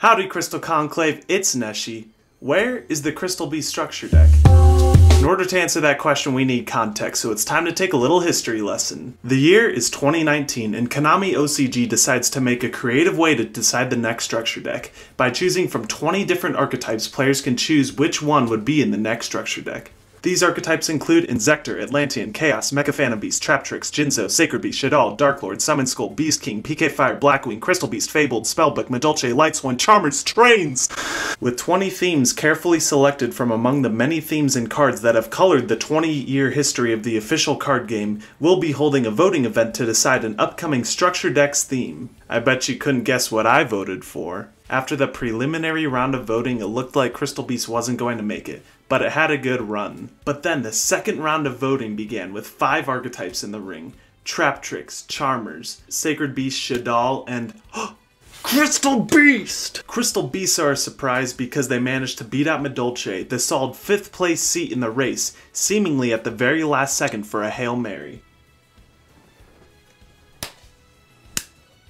Howdy Crystal Conclave, it's NESHY. Where is the Crystal Beast structure deck? In order to answer that question we need context, so it's time to take a little history lesson. The year is 2019 and Konami OCG decides to make a creative way to decide the next structure deck. By choosing from 20 different archetypes, players can choose which one would be in the next structure deck. These archetypes include Insector, Atlantean, Chaos, Mecha Phantom Beast, Traptrix, Jinzo, Sacred Beast, Shaddoll, Dark Lord, Summon Skull, Beast King, PK Fire, Blackwing, Crystal Beast, Fabled, Spellbook, Madolche, Lightsworn, Charmers, Trains! With 20 themes carefully selected from among the many themes and cards that have colored the 20-year history of the official card game, we'll be holding a voting event to decide an upcoming structure deck's theme. I bet you couldn't guess what I voted for. After the preliminary round of voting, it looked like Crystal Beast wasn't going to make it, but it had a good run. But then the second round of voting began with 5 archetypes in the ring: Traptrix, Charmers, Sacred Beast, Shaddoll, and Crystal Beast! Crystal Beasts are a surprise because they managed to beat out Madolche, the solid 5th place seat in the race, seemingly at the very last second for a Hail Mary.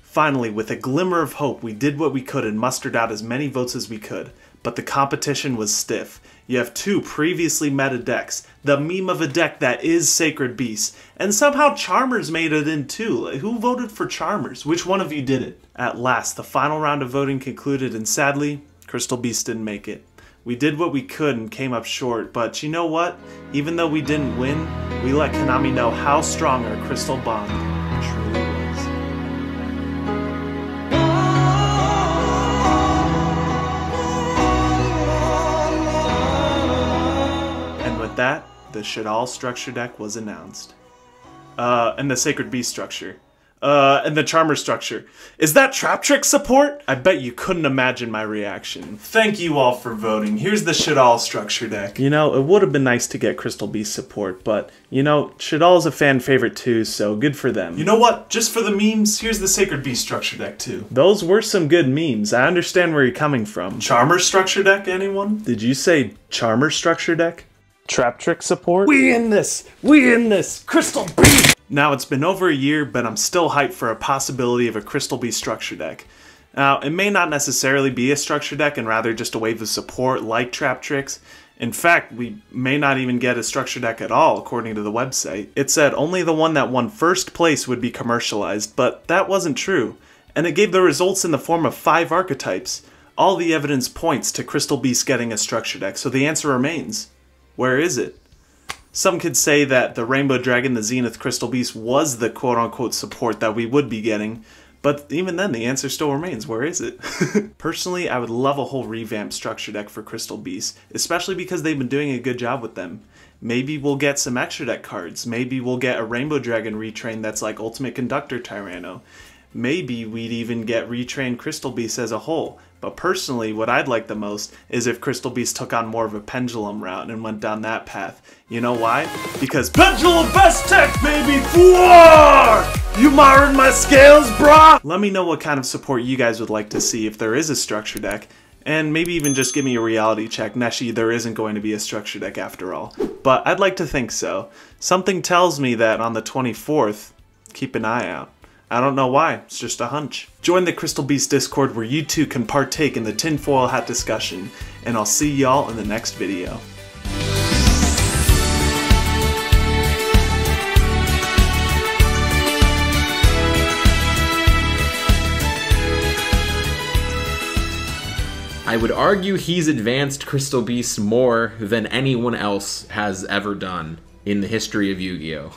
Finally, with a glimmer of hope, we did what we could and mustered out as many votes as we could. But the competition was stiff. You have 2 previously meta decks, the meme of a deck that is Sacred Beast, and somehow Charmers made it in too. Who voted for Charmers? Which one of you did it? At last, the final round of voting concluded, and sadly, Crystal Beast didn't make it. We did what we could and came up short, but you know what? Even though we didn't win, we let Konami know how strong our crystal bond truly was. That, the Shaddoll structure deck was announced. And the Sacred Beast structure. And the Charmer structure. Is that Traptrix support? I bet you couldn't imagine my reaction. Thank you all for voting. Here's the Shaddoll structure deck. You know, it would have been nice to get Crystal Beast support, but, you know, Shaddoll's a fan favorite too, so good for them. You know what? Just for the memes, here's the Sacred Beast structure deck too. Those were some good memes. I understand where you're coming from. Charmer structure deck, anyone? Did you say Charmer structure deck? Traptrix support? We in this! We in this! Crystal Beast! Now, it's been over a year, but I'm still hyped for a possibility of a Crystal Beast structure deck. Now, it may not necessarily be a structure deck and rather just a wave of support like Traptrix. In fact, we may not even get a structure deck at all, according to the website. It said only the one that won first place would be commercialized, but that wasn't true. And it gave the results in the form of 5 archetypes. All the evidence points to Crystal Beast getting a structure deck, so the answer remains. Where is it? Some could say that the Rainbow Dragon, the Zenith Crystal Beast, was the quote-unquote support that we would be getting, but even then the answer still remains. Where is it? Personally, I would love a whole revamped structure deck for Crystal Beast, especially because they've been doing a good job with them. Maybe we'll get some extra deck cards. Maybe we'll get a Rainbow Dragon retrain that's like Ultimate Conductor Tyranno. Maybe we'd even get retrained Crystal Beast as a whole. But personally, what I'd like the most is if Crystal Beast took on more of a pendulum route and went down that path. You know why? Because pendulum best tech, baby! You marring my scales, brah? Let me know what kind of support you guys would like to see if there is a structure deck. And maybe even just give me a reality check. NESHY, there isn't going to be a structure deck after all. But I'd like to think so. Something tells me that on the 24th, keep an eye out. I don't know why, it's just a hunch. Join the Crystal Beast Discord where you too can partake in the tinfoil hat discussion, and I'll see y'all in the next video. I would argue he's advanced Crystal Beast more than anyone else has ever done in the history of Yu-Gi-Oh!